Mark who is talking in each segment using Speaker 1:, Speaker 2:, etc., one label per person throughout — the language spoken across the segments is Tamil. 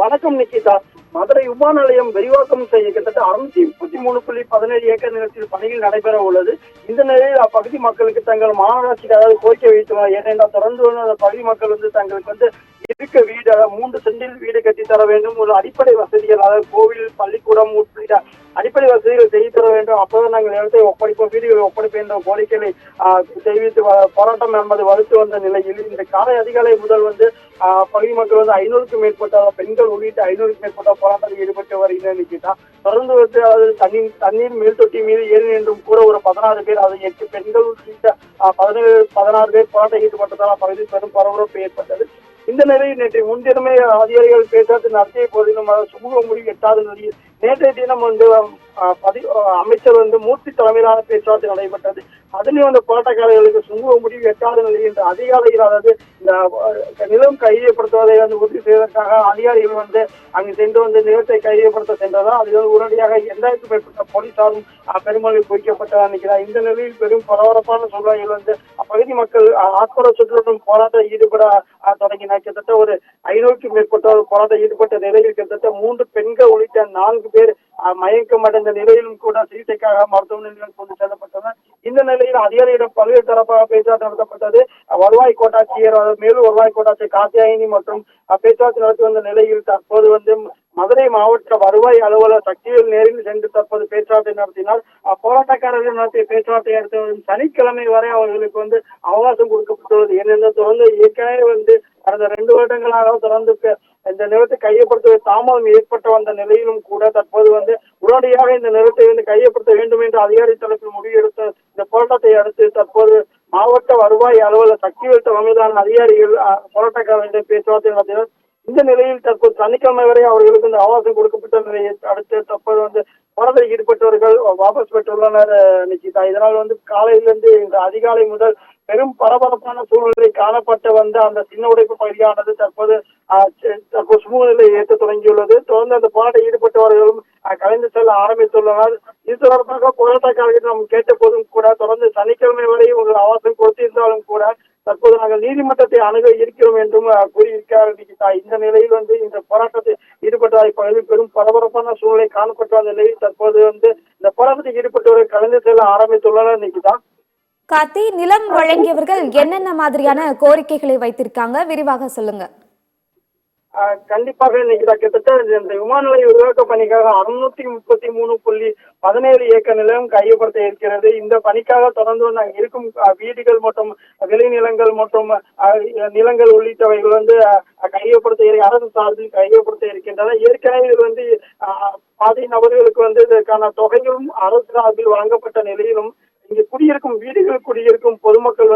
Speaker 1: வணக்கம் நிக்கிதா. மதுரை விமான நிலையம் விரிவாக்கம் செய்ய கிட்டத்தட்ட 633.17 ஏக்கர் நிலத்தில் பணிகள் நடைபெற உள்ளது. இந்த நிலையில் அப்பகுதி மக்களுக்கு தங்கள் மாநகராட்சிக்கு அதாவது கோரிக்கை வைத்துள்ளனர். ஏனென்றால் தொடர்ந்து அந்த பகுதி மக்கள் தங்களுக்கு இருக்க வீடு, அதாவது 3 சென்டில் வீடு கட்டி தர வேண்டும். ஒரு அடிப்படை வசதிகள், அதாவது கோவில், பள்ளிக்கூடம் உள்ளிட்ட அடிப்படை வசதிகள் செய்து தர வேண்டும். அப்போதான் நாங்கள் நிலத்தை ஒப்படைப்போம், வீடுகளை ஒப்படைப்போம் என்ற கோரிக்கைகளை தெரிவித்து போராட்டம் என்பது வலுத்து வந்த நிலையில் இந்த காலை அதிகாலை முதல் பகுதி மக்கள் 500க்கும் மேற்பட்ட பெண்கள் உள்ளிட்ட 500க்கும் மேற்பட்ட போராட்டத்தில் ஈடுபட்டு வருகின்றனர். தொடர்ந்து தண்ணீர் மேல் தொட்டி மீது ஏறி என்றும் கூட ஒரு 16 பேர், அது 8 பெண்கள் உள்ளிட்ட 16 பேர் போராட்டம் ஈடுபட்டதால் பகுதியில் பெரும் பரபரப்பு ஏற்பட்டது. இந்த நிலையில் நேற்று முன்தினமே அதிகாரிகள் பேச்சுவார்த்தை நடத்திய போதிலும் சுமூக முடிவு எட்டாத நிலையில் நேற்றைய தினம் அமைச்சர் மூர்த்தி தலைமையிலான பேச்சுவார்த்தை நடைபெற்றது. அதிலும் போராட்டக்காரர்களுக்கு சுமூக முடிவு எட்டாத நிலையில் இந்த அதிகாரிகள், அதாவது இந்த நிலம் கையகப்படுத்துவதை உறுதி செய்வதற்காக அதிகாரிகள் அங்கு சென்று நிலத்தை கையகப்படுத்த சென்றதால் அதில் உடனடியாக 2000க்கும் மேற்பட்ட போலீசாரும் பெருமளவில் குவிக்கப்பட்டதாக நினைக்கிறார். இந்த நிலையில் பெரும் பரபரப்பான சூழ்நிலையில் அப்பகுதி மக்கள் ஆத்மரசுடன் போராட்டம் ஈடுபட தொடங்கினார். கிட்டத்தட்ட ஒரு 500க்கும் மேற்பட்டோர் போராட்டம் ஈடுபட்ட நிலையில் கிட்டத்தட்ட 3 பெண்கள் உள்ளிட்ட 4 பேர் மயக்கம் அடைந்த நிலையிலும் கூட சிகிச்சைக்காக மருத்துவமனையில் கொண்டு செல்லப்பட்டனர். இந்த நிலையில் அதிகாரியிடம் பல்வேறு தரப்பாக பேச்சுவார்த்தை நடத்தப்பட்டது. வருவாய் கோட்டாட்சியர், மேலும் வருவாய் கோட்டாட்சியர் காத்தியாயினி மற்றும் பேச்சுவார்த்தை நடத்தி வந்த நிலையில் தற்போது மதுரை மாவட்ட வருவாய் அலுவலர் சக்திவேல் நேரில் சென்று தற்போது பேச்சுவார்த்தை நடத்தினார். போராட்டக்காரர்கள் நடத்திய பேச்சுவார்த்தை அடுத்த சனிக்கிழமை வரை அவர்களுக்கு அவகாசம் கொடுக்கப்பட்டுள்ளது. ஏனென்றால் தொடர்ந்து ஏற்கனவே கடந்த 2 வருடங்களாக தொடர்ந்து இந்த நிலத்தை கையப்படுத்துவதை தாமதம் ஏற்பட்டு வந்த நிலையிலும் கூட தற்போது உடனடியாக இந்த நிலத்தை கையப்படுத்த வேண்டும் என்று அதிகாரி தரப்பில் முடிவெடுத்த இந்த போராட்டத்தை அடுத்து தற்போது மாவட்ட வருவாய் அலுவலர் சக்திவேல் தலைமையிலான அதிகாரிகள் போராட்டக்காரர்களிடம் பேச்சுவார்த்தை நடத்தினர். இந்த நிலையில் தற்போது சனிக்கிழமை வரை அவர்களுக்கு இந்த அவகாசம் கொடுக்கப்பட்ட நிலையை அடுத்து தற்போது போராட்டத்தில் ஈடுபட்டவர்கள் வாபஸ் பெற்றுள்ளனர் நிக்கிதா. இதனால் காலையிலிருந்து இந்த அதிகாலை முதல் பெரும் பரபரப்பான சூழ்நிலை காணப்பட்ட அந்த சின்ன உடைப்பு பகுதியானது தற்போது சுமூக நிலையை ஏற்ற தொடங்கியுள்ளது. தொடர்ந்து அந்த போராட்டம் ஈடுபட்டவர்களும் கலைந்து செல்ல ஆரம்பித்துள்ளனர். இது தொடர்பாக போராட்டக்காரர்கள் நாம் கேட்ட போதும் கூட தொடர்ந்து சனிக்கிழமை வரை ஒரு அவகாசம் கொடுத்திருந்தாலும் கூட தற்போது நாங்கள் நீதிமன்றத்தை அணுக இருக்கிறோம் என்றும் கூறியிருக்கிறார். இந்த நிலையில் இந்த போராட்டத்தில் ஈடுபட்டதை பகுதியில் பெரும் பரபரப்பான சூழ்நிலை காணப்பட்ட நிலையில் தற்போது இந்த போராட்டத்தில் ஈடுபட்டவர்கள் கலந்து செல்ல ஆரம்பித்துள்ளனர். நிக்கிதா,
Speaker 2: கார்த்தி, நிலம் வழங்கியவர்கள் என்னென்ன மாதிரியான கோரிக்கைகளை வைத்திருக்காங்க, விரிவாக சொல்லுங்க.
Speaker 1: கண்டிப்பாக கிட்டத்தட்ட இந்த விமான நிலைய விரிவாக்க பணிக்காக 633.17 ஏக்கர் நிலம் கையப்படுத்த இருக்கிறது. இந்த பணிக்காக தொடர்ந்து நாங்கள் இருக்கும் வீடுகள் மற்றும் விளைநிலங்கள் மற்றும் நிலங்கள் உள்ளிட்டவைகள் கையப்படுத்த அரசு சார்பில் கையப்படுத்த இருக்கின்றன. ஏற்கனவே பாதி நபர்களுக்கு இதற்கான தொகைகளும் அரசு சார்பில் வழங்கப்பட்ட நிலையிலும் இங்கு குடியிருக்கும் வீடுகள் குடியிருக்கும் பொதுமக்கள்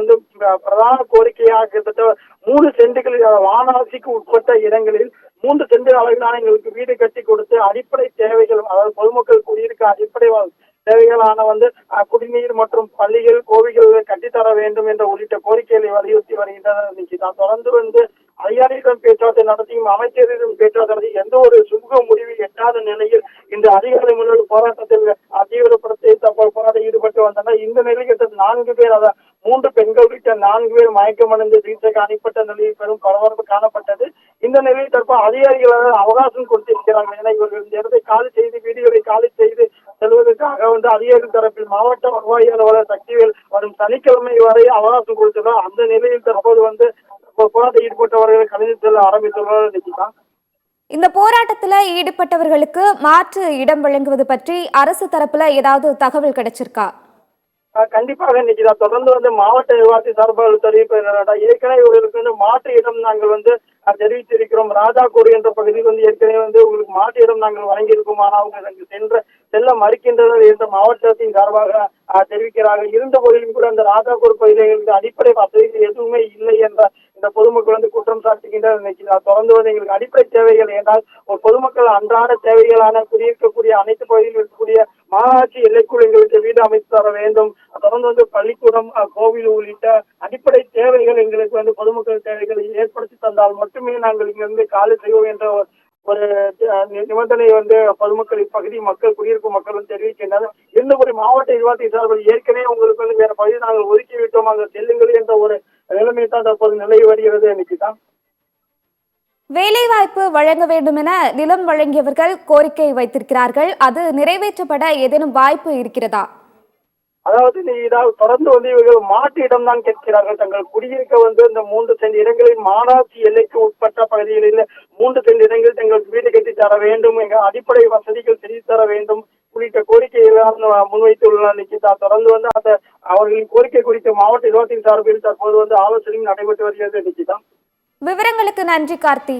Speaker 1: பிரதான கோரிக்கையாக கிட்டத்தட்ட 3 சென்டுகளில் வானாட்சிக்கு உட்பட்ட இடங்களில் 3 சென்ட் அளவிலான எங்களுக்கு வீடு கட்டி கொடுத்து அடிப்படை தேவைகள், அதாவது பொதுமக்கள் குடியிருக்க அடிப்படை தேவைகளான குடிநீர் மற்றும் பள்ளிகள், கோவில்கள் கட்டித்தர வேண்டும் என்ற உள்ளிட்ட கோரிக்கைகளை வலியுறுத்தி வருகின்றனர். தொடர்ந்து அதிகாரிகளிடம் பேச்சுவார்த்தை நடத்தியும் அமைச்சரிடம் பேச்சுவார்த்தை நடத்தி எந்த ஒரு சுமூக முடிவு எட்டாத நிலையில் இந்த அதிகாரி முதல் போராட்டத்தில் தீவிரப்படுத்தி போராட்டம் ஈடுபட்டு வந்தனர். இந்த நிலையில் 4 பேர், அதாவது 3 பெண்கள் உள்ளிட்ட 4 பேர் மயக்கமடைந்து சிகிச்சைக்கு அனுப்பப்பட்ட நிலையில் பெரும் பரபரப்பு காணப்பட்டது. இந்த நிலையில் தற்போது அதிகாரிகள் அவகாசம் கொடுத்திருக்கிறார்கள். என இவர்கள் இந்த இடத்தை காலி செய்து வீடுகளை காலி செய்து செல்வதற்காக அதிகாரிகள் தரப்பில் மாவட்ட வருவாய் அலுவலர் சக்திவேல் வரும் சனிக்கிழமை வரை அவகாசம் கொடுத்துள்ளார். அந்த நிலையில் தற்போது போராட்டத்தில் ஈடுபட்டவர்கள் கலந்து செல்ல ஆரம்பித்துள்ளனர்.
Speaker 2: இந்த போராட்டத்துல ஈடுபட்டவர்களுக்கு மாற்று இடம் வழங்குவது பற்றி அரசு தரப்புல ஏதாவது தகவல் கிடைச்சிருக்கா?
Speaker 1: கண்டிப்பாக நிக்கிதா. தொடர்ந்து மாவட்ட நிர்வாகத்தை சார்பாக தெரிவிப்ப ஏற்கனவே இவர்களுக்கு மாற்று இடம் நாங்கள் தெரிவித்திருக்கிறோம். ராஜாகோடு என்ற பகுதியில் ஏற்கனவே உங்களுக்கு மாற்று இடம் நாங்கள் வழங்கியிருக்கோம். ஆனால் அவங்க செல்ல மறுக்கின்றனர் என்று மாவட்டத்தின் சார்பாக தெரிவிக்கிறார்கள். இருந்த போதிலும் கூட அந்த ராஜாகோடு பகுதியில் அடிப்படை வசதிகள் எதுவுமே இல்லை என்ற இந்த பொதுமக்கள் குற்றம் சாட்டுகின்றனர். தொடர்ந்து எங்களுக்கு அடிப்படை தேவைகள் என்றால் ஒரு பொதுமக்கள் அன்றாட தேவைகளான குடியிருக்கக்கூடிய அனைத்து பகுதியில் இருக்கக்கூடிய மாநகராட்சி எல்லைக்குள் எங்களுக்கு வீடு அமைத்து தர வேண்டும். தொடர்ந்து பள்ளிக்கூடம், கோவில் உள்ளிட்ட அடிப்படை தேவைகள் எங்களுக்கு பொதுமக்கள் தேவைகளை ஏற்படுத்தி தந்தால் மட்டுமே நாங்கள் இங்கிருந்து காலி செய்வோம் என்ற ஒரு நிபந்தனை பொதுமக்கள் இப்பகுதி மக்கள் குடியிருக்கும் மக்கள் தெரிவிக்கின்றனர். இந்த ஒரு மாவட்ட நிர்வாகத்தை சார்பில் ஏற்கனவே உங்களுக்கு வேற பகுதியை நாங்கள் ஒதுக்கிவிட்டோம், அங்கு செல்லுங்கள் என்ற ஒரு நிலைமை தான் தற்போது நிலை வருகிறது. நிக்கிதா.
Speaker 2: வேலைவாய்ப்பு வழங்க வேண்டும் என நிலம் வழங்கியவர்கள் கோரிக்கை வைத்திருக்கிறார்கள். அது நிறைவேற்றப்பட ஏதேனும் வாய்ப்பு இருக்கிறதா?
Speaker 1: அதாவது தொடர்ந்து இவர்கள் மாற்று இடம் தான் கேட்கிறார்கள். தங்கள் குடியிருக்க இந்த 3 சென்ட் இடங்களில் மாநகராட்சி எல்லைக்கு உட்பட்ட பகுதிகளில் 3 சென்ட் இடங்களில் தங்களுக்கு வீடு கட்டி தர வேண்டும், எங்க அடிப்படை வசதிகள் செய்து தர வேண்டும் உள்ளிட்ட கோரிக்கைகளை முன்வைத்துள்ள நிக்கிதா. தொடர்ந்து அந்த அவர்களின் கோரிக்கை குறித்து மாவட்ட நிர்வாகத்தின் சார்பில் தற்போது ஆலோசனையும் நடைபெற்று வருகிறது நிக்கிதா.
Speaker 2: விவரங்களுக்கு நன்றி கார்த்தி.